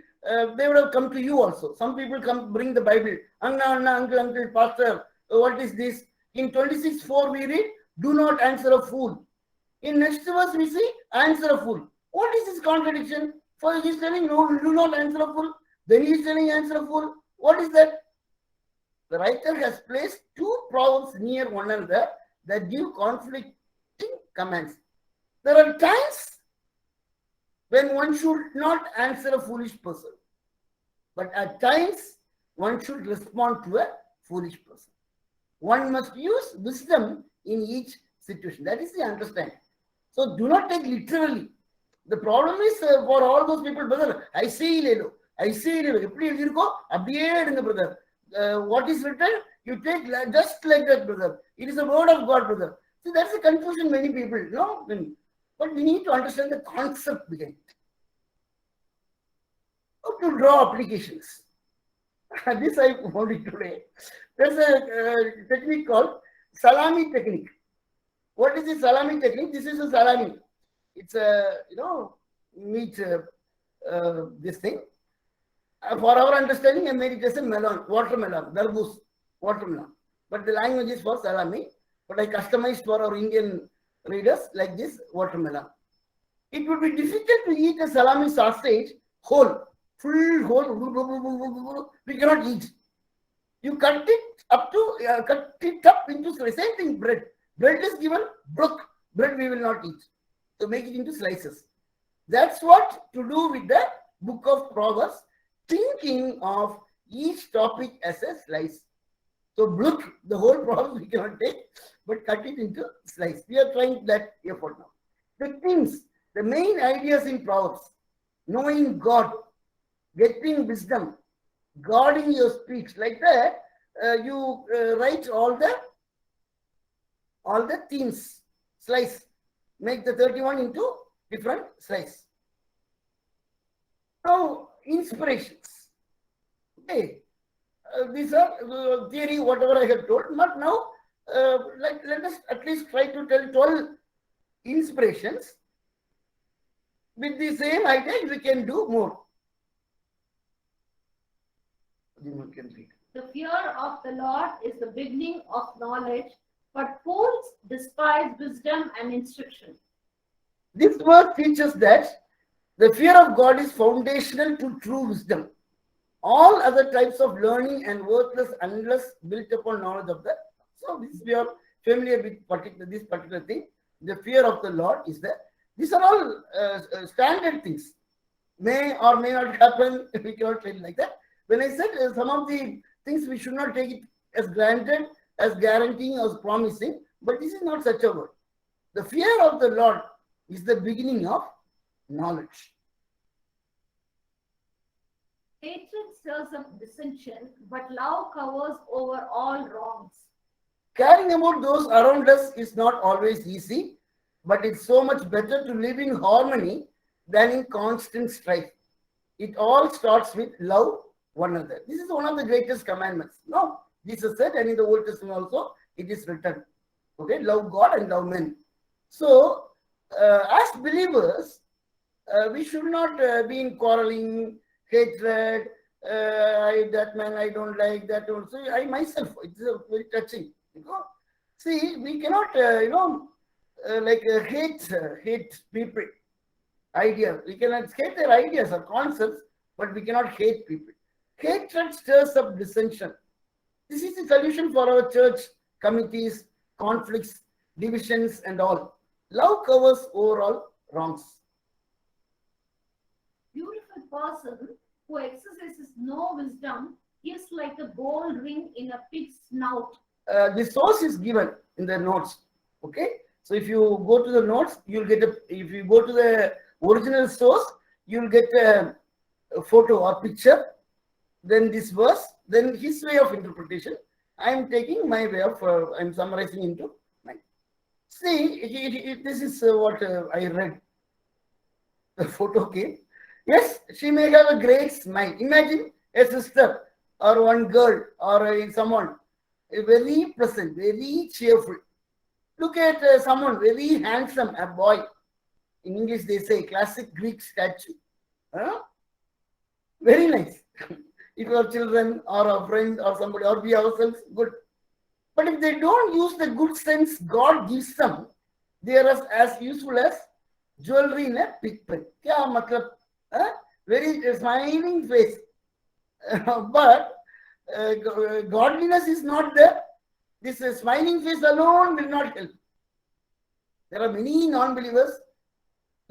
they would have come to you also. Some people come bring the Bible. Uncle, pastor, what is this? In 26:4 we read, do not answer a fool. In next verse we see, answer a fool. What is this contradiction? First he's telling, no, do not answer a fool. Then he's telling, answer a fool. What is that? The writer has placed two proverbs near one another that give conflicting commands. There are times when one should not answer a foolish person. But at times, one should respond to a foolish person. One must use wisdom in each situation. That is the understanding. So do not take literally. The problem is for all those people, brother, I say lelo. Brother. What is written, you take just like that, brother. It is a word of God, brother. See, that's a confusion many people, no? But we need to understand the concept behind it. How to draw applications. This I found it today. There's a technique called salami technique. What is the salami technique? This is a salami. It's a, meat, this thing. For our understanding, I made it as a melon, watermelon, darbus, watermelon. But the language is for salami. But I customized for our Indian readers like this, watermelon. It would be difficult to eat a salami sausage whole, full whole. We cannot eat. You cut it up into slices. Same thing, bread. Bread is given brook. Bread we will not eat. So make it into slices. That's what to do with the book of Proverbs, thinking of each topic as a slice. So brook, the whole Proverbs we cannot take, but cut it into slice. We are trying that effort now. The things, the main ideas in Proverbs, knowing God, getting wisdom, guarding your speech, like that, you write all the themes, slice, make the 31 into different slice. Now, inspirations. Okay, these are theory, whatever I have told, but now let us at least try to tell 12 inspirations. With the same idea, we can do more. The fear of the Lord is the beginning of knowledge, but fools despise wisdom and instruction. This verse teaches that the fear of God is foundational to true wisdom. All other types of learning and worthless unless built upon knowledge of the. So this we are familiar with this particular thing. The fear of the Lord is there. These are all standard things. May or may not happen. We cannot say it like that. When I said some of the things we should not take it as granted, as guaranteeing, as promising, but this is not such a word. The fear of the Lord is the beginning of knowledge. Hatred stirs up dissension, but love covers over all wrongs. Caring about those around us is not always easy, but it's so much better to live in harmony than in constant strife. It all starts with love one another. This is one of the greatest commandments. No, Jesus said, and in the Old Testament also, it is written. Okay, love God and love men. So, as believers, we should not be in quarreling, hatred. That man I don't like, that also. I myself, it's very touching. See, we cannot, hate people. Ideas. We cannot hate their ideas or concepts, but we cannot hate people. Hatred stirs up dissension. This is the solution for our church committees, conflicts, divisions, and all. Love covers overall wrongs. Beautiful person who exercises no wisdom is like a gold ring in a pig's snout. The source is given in the notes. Okay, so if you go to the notes, you'll get a. If you go to the original source, you'll get a photo or picture. Then this verse, then his way of interpretation. I am taking my way of. I'm summarizing into mine. See, this is what I read. The photo came. Yes, she may have a great smile. Imagine a sister or one girl or someone very pleasant, very cheerful. Look at someone very handsome, a boy. In English, they say classic Greek statue. Huh? Very nice. If our children or our friends or somebody or we ourselves, good. But if they don't use the good sense God gives them, they are as useful as jewelry in a pig pen. Kya matlab? Very smiling face. But godliness is not there. This smiling face alone will not help. There are many non-believers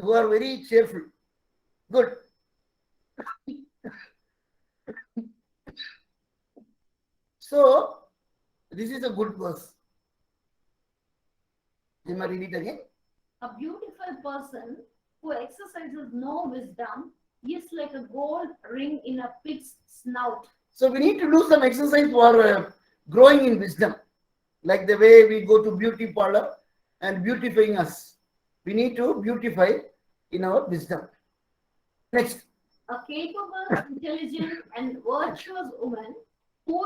who are very cheerful. Good. So, this is a good verse. Can I read it again? A beautiful person who exercises no wisdom is like a gold ring in a pig's snout. So, we need to do some exercise for growing in wisdom. Like the way we go to beauty parlor and beautifying us. We need to beautify in our wisdom. Next. A capable, intelligent, and virtuous woman, who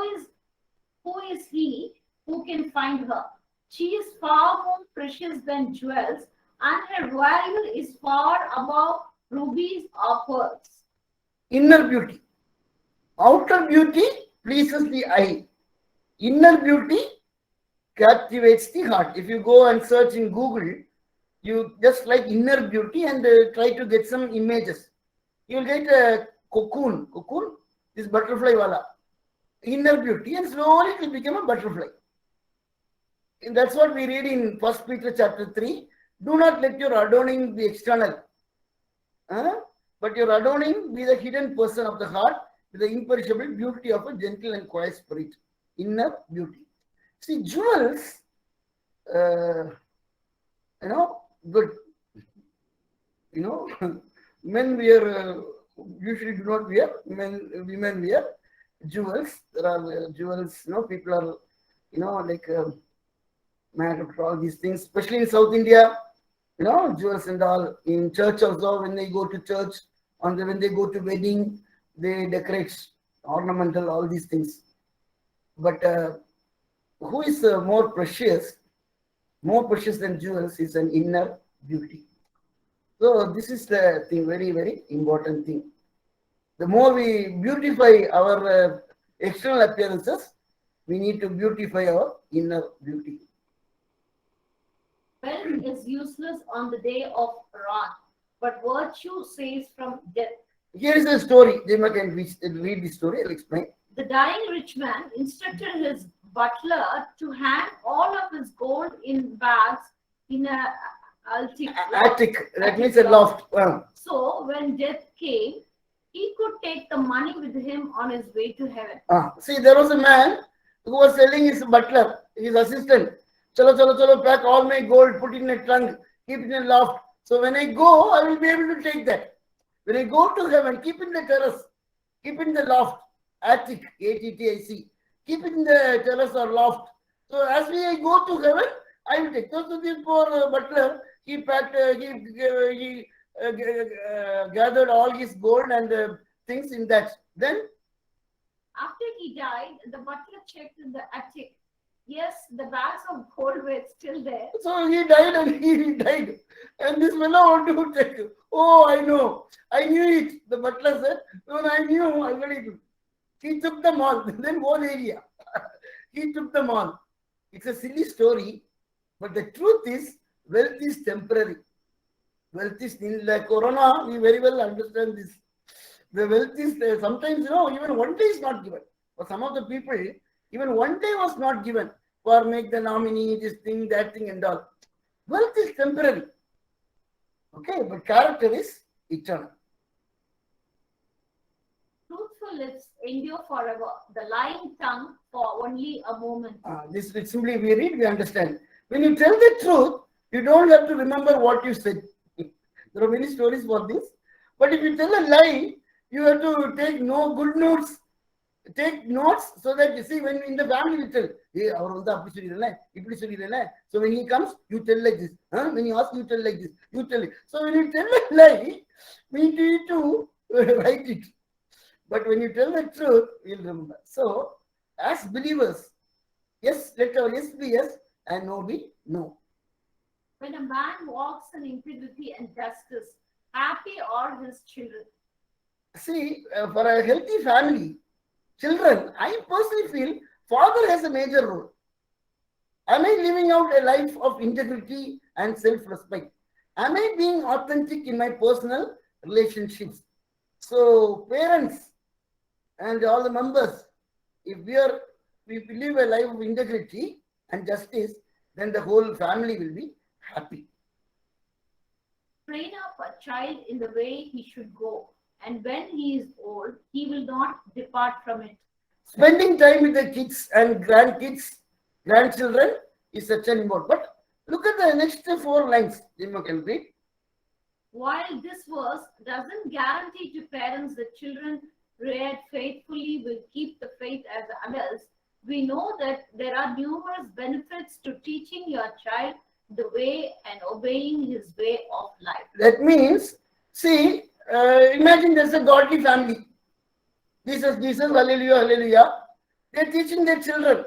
is he who can find her? She is far more precious than jewels, and her value is far above rubies or pearls. Inner beauty. Outer beauty pleases the eye. Inner beauty captivates the heart. If you go and search in Google, you just like inner beauty and try to get some images. You will get a cocoon. Cocoon is butterfly wala. Inner beauty, and slowly it will become a butterfly. And that's what we read in 1 Peter chapter 3. Do not let your adorning be external, but your adorning be the hidden person of the heart with the imperishable beauty of a gentle and quiet spirit. Inner beauty. See, jewels, good. Men wear, usually do not wear, women wear jewels. There are jewels, people are, like mad at all these things, especially in South India, jewels and all. In church also, when they go to church, when they go to wedding, they decorate ornamental, all these things. But who is more precious than jewels is an inner beauty. So this is the thing, very, very important thing. The more we beautify our external appearances, we need to beautify our inner beauty. Wealth is useless on the day of wrath, but virtue saves from death. Here is a story. Jima can read the story. I'll explain. The dying rich man instructed his butler to hang all of his gold in bags in a attic. That means a loft. So when death came, he could take the money with him on his way to heaven. See, there was a man who was telling his butler, his assistant, chalo, pack all my gold, put it in a trunk, keep it in a loft. So when I go, I will be able to take that. When I go to heaven, keep it in the terrace, keep it in the loft, attic, ATTIC, keep it in the terrace or loft. So as we go to heaven, I will take. So this poor butler, he packed, he gathered all his gold and things in that. Then, after he died, the butler checked in the attic. Yes, the bags of gold were still there. So he died and he died. And this fellow wanted to take. Oh, I know. I knew it. The butler said, when I knew already. He took them all. Then whole area. He took them all. It's a silly story. But the truth is, wealth is temporary. Wealth is in like Corona, we very well understand this. The wealth is there. Sometimes, even one day is not given. For some of the people, even one day was not given. for make the nominee, this thing, that thing and all. Wealth is temporary. Okay, but character is eternal. Truthful lips endure forever, the lying tongue for only a moment. This simply we read, we understand. When you tell the truth, you don't have to remember what you said. There are many stories for this. But if you tell a lie, you have to take no good notes. Take notes so that you see when in the family you tell, hey, so when he comes, you tell like this. Huh? When he asks, you tell like this. You tell it. So when you tell a lie, we need to write it. But when you tell the truth, you'll remember. So, as believers, yes, let our yes be yes and no be no. When a man walks in integrity and justice, happy are his children. See, for a healthy family, children, I personally feel father has a major role. Am I living out a life of integrity and self-respect? Am I being authentic in my personal relationships? So, parents and all the members, if we live a life of integrity and justice, then the whole family will be happy. Train up a child in the way he should go, and when he is old, he will not depart from it. Spending time with the kids and grandchildren is such an important. But look at the next 4 lines. You can read. While this verse doesn't guarantee to parents that children reared faithfully will keep the faith as adults, we know that there are numerous benefits to teaching your child the way and obeying his way of life. That means, see, imagine there's a godly family. Jesus, hallelujah, hallelujah. They're teaching their children.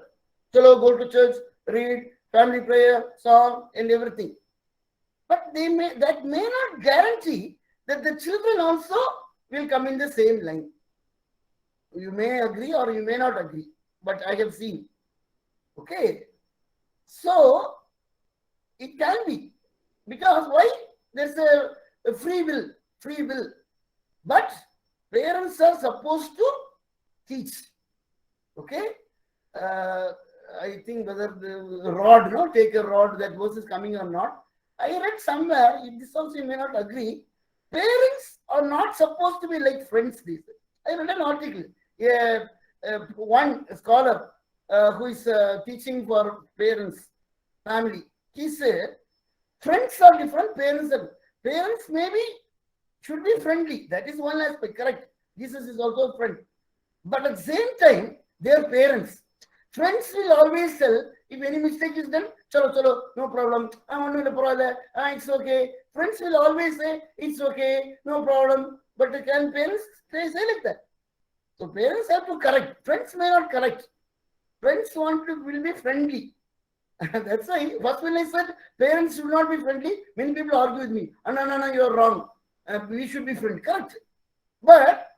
Chalo, go to church, read, family prayer, song, and everything. But that may not guarantee that the children also will come in the same line. You may agree or you may not agree, but I have seen. Okay. So, it can be. Because why? There's a free will. But parents are supposed to teach. Okay. I think whether the rod, take a rod, that verse is coming or not. I read somewhere, this also you may not agree, parents are not supposed to be like friends these days. I read an article. One scholar who is teaching for parents, family, he said, friends are different, parents maybe should be friendly. That is one aspect, correct. Jesus is also a friend. But at the same time, they are parents. Friends will always tell, if any mistake is done, chalo, no problem. It's okay. Friends will always say, it's okay, no problem. But can parents say like that? So parents have to correct. Friends may not correct. Friends will be friendly. That's why, first when I said parents should not be friendly, many people argue with me. No, you are wrong. We should be friendly. Correct. But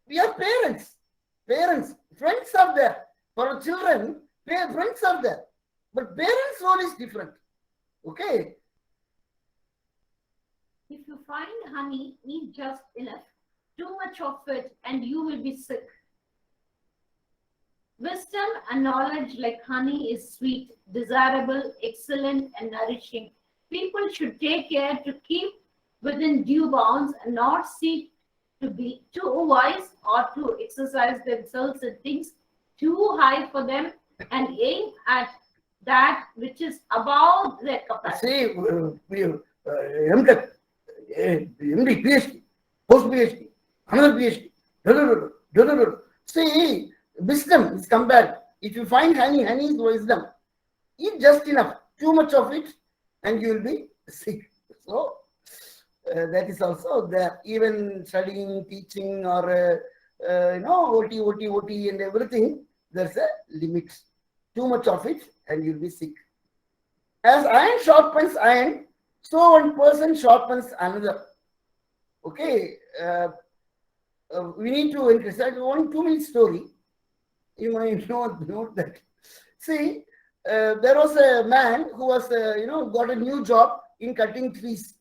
we are parents. Friends are there. For children, friends are there. But parents' role is different. Okay. If you find honey, eat just enough. Too much of it, and you will be sick. Wisdom and knowledge like honey is sweet, desirable, excellent, and nourishing. People should take care to keep within due bounds and not seek to be too wise or to exercise themselves in things too high for them and aim at that which is above their capacity. See, MTech, MD, PhD, post PhD, another PhD. See, wisdom is compared. If you find honey is wisdom. Eat just enough. Too much of it, and you will be sick. So that is also there. Even studying, teaching, or OT, and everything. There's a limit. Too much of it, and you'll be sick. As iron sharpens iron, so one person sharpens another. Okay. We need to increase. I want 2-minute story. You might note that. See, there was a man who was, got a new job in cutting trees.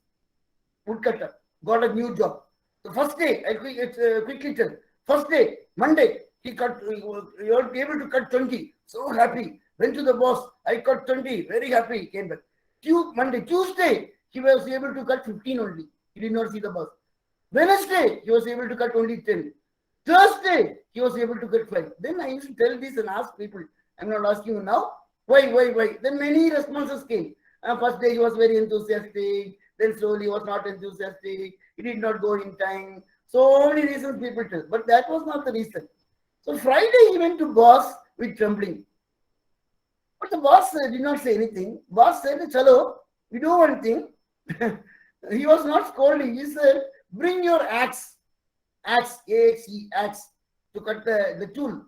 Woodcutter. Got a new job. The first day, I quickly tell. First day, Monday, he was able to cut 20. So happy. Went to the boss. I cut 20. Very happy. Came back. Monday, Tuesday, he was able to cut 15 only. He did not see the boss. Wednesday, he was able to cut only 10. Thursday, he was able to cut 5. Then I used to tell this and ask people. I'm not asking you now. Why? Then many responses came. First day he was very enthusiastic. Then slowly he was not enthusiastic. He did not go in time. So many reasons people tell. But that was not the reason. So Friday he went to boss with trembling. But the boss did not say anything. Boss said, "Chalo, we do one thing." He was not scolding. He said, "Bring your axe, A-X-E, axe, to cut the tool."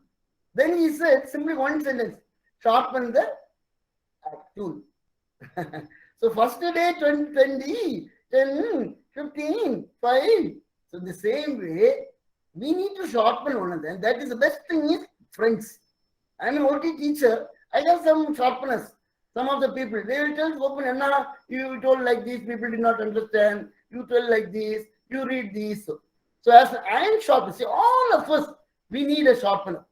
Then he said simply one sentence, "Sharpen the tool." So first day 20, 10, 15, 5. So the same way, we need to sharpen one another. And that is the best thing is friends. I'm an OT teacher. I have some sharpeners. Some of the people, they will tell open, Anna, you told like this, people did not understand. You tell like this, you read this. So as I am sharpener, see, all of us, we need a sharpener.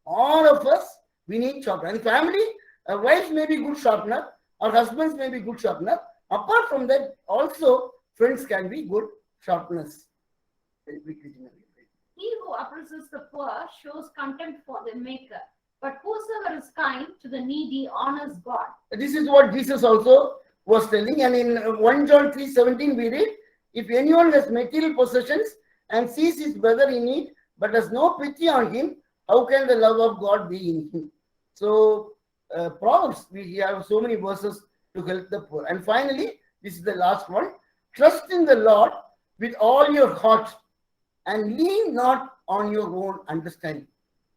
All of us, we need sharpener. And family, a wife may be good sharpener, or husbands may be good sharpener. Apart from that, also, friends can be good sharpeners. He who oppresses the poor shows contempt for the maker, but whosoever is kind to the needy honors God. This is what Jesus also was telling. And in 1 John 3:17 we read, if anyone has material possessions and sees his brother in need, but has no pity on him, how can the love of God be in him? So Proverbs, we have so many verses to help the poor. And finally, this is the last one. Trust in the Lord with all your heart and lean not on your own understanding.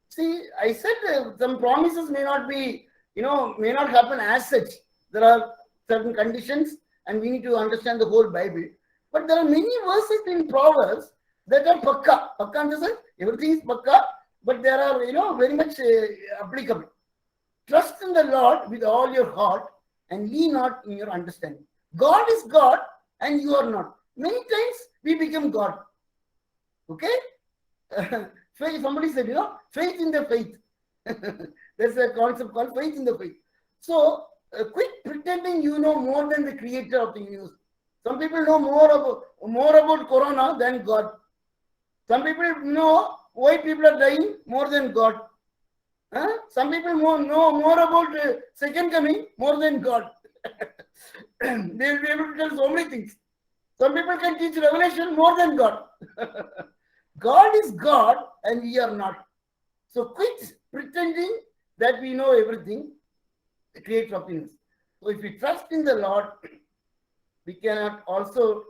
See, I said some promises may not be, may not happen as such. There are certain conditions and we need to understand the whole Bible. But there are many verses in Proverbs that are pakka. Pakka in the sense, everything is pakka, but there are, very much applicable. Trust in the Lord with all your heart and lean not in your understanding. God is God and you are not. Many times we become God. Okay? Faith, somebody said, faith in the faith. There's a concept called faith in the faith. So, quit pretending you know more than the creator of the universe. Some people know more about corona than God. Some people know why people are dying more than God. Some people know more about second coming more than God. They will be able to tell so many things. Some people can teach revelation more than God. God is God and we are not. So quit pretending that we know everything. It creates opinions. So if we trust in the Lord, we cannot also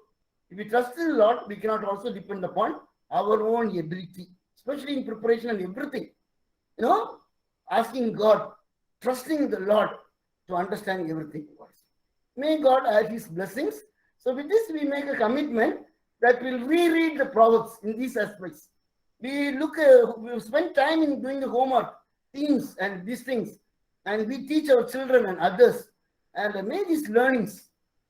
depend upon our own ability, especially in preparation and everything. Asking God, trusting the Lord to understand everything. May God add his blessings. So with this, we make a commitment that we'll reread the Proverbs in these aspects. We spend time in doing the homework, themes and these things, and we teach our children and others. And may these learnings,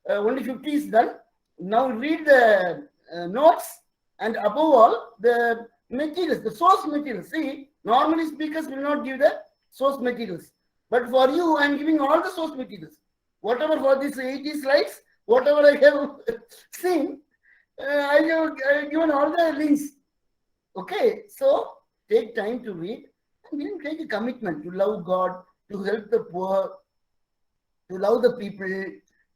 only 50 is done. Now read the notes and above all, the materials, the source materials. See, normally speakers will not give the source materials. But for you, I am giving all the source materials. Whatever for these 80 slides, whatever I have seen, I have given all the links. Okay, so take time to read and we'll take a commitment to love God, to help the poor, to love the people,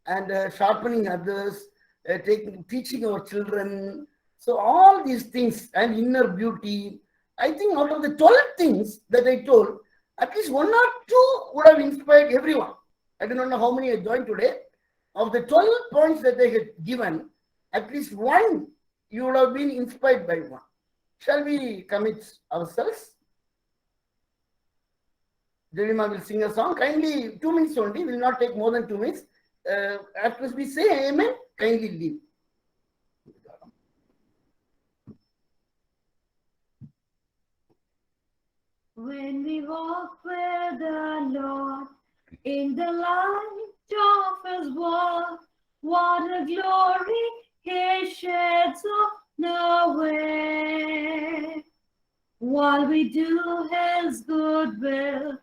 and sharpening others, teaching our children. So all these things and inner beauty. I think out of the 12 things that I told, at least 1 or 2 would have inspired everyone. I do not know how many I joined today. Of the 12 points that I had given, at least 1 you would have been inspired by 1. Shall we commit ourselves? Jelima will sing a song. Kindly 2 minutes only. Will not take more than 2 minutes. After we say amen, kindly leave. When we walk with the Lord in the light of his word, what a glory he sheds on the way. While we do his good will,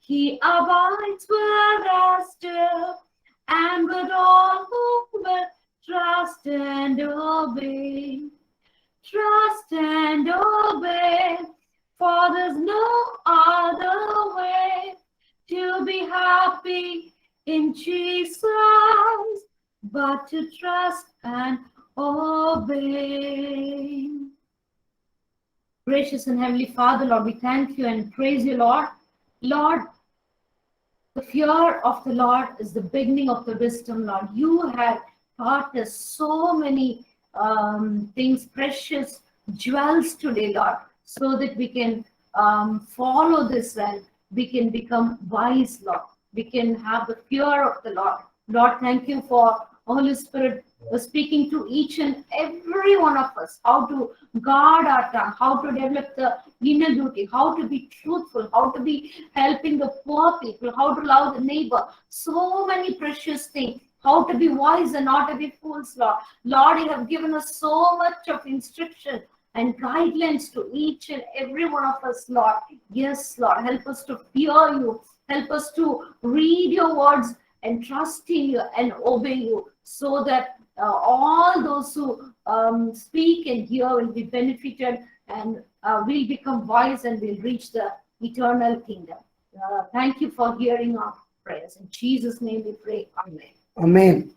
He abides with us still, and with all who will trust and obey. Trust and obey, for there's no other way to be happy in Jesus, but to trust and obey. Gracious and Heavenly Father, Lord, we thank you and praise you, Lord. Lord, the fear of the Lord is the beginning of the wisdom, Lord. You have taught us so many things, precious jewels today, Lord, so that we can follow this and we can become wise, Lord. We can have the fear of the Lord. Lord, thank you for Holy Spirit speaking to each and every one of us, how to guard our tongue, how to develop the inner beauty, how to be truthful, how to be helping the poor people, how to love the neighbor. So many precious things. How to be wise and not to be fools, Lord. Lord, you have given us so much of instruction and guidelines to each and every one of us, Lord. Yes, Lord, help us to fear you. Help us to read your words and trust in you and obey you, so that all those who speak and hear will be benefited and will become wise and will reach the eternal kingdom. Thank you for hearing our prayers. In Jesus' name we pray. Amen. Amen.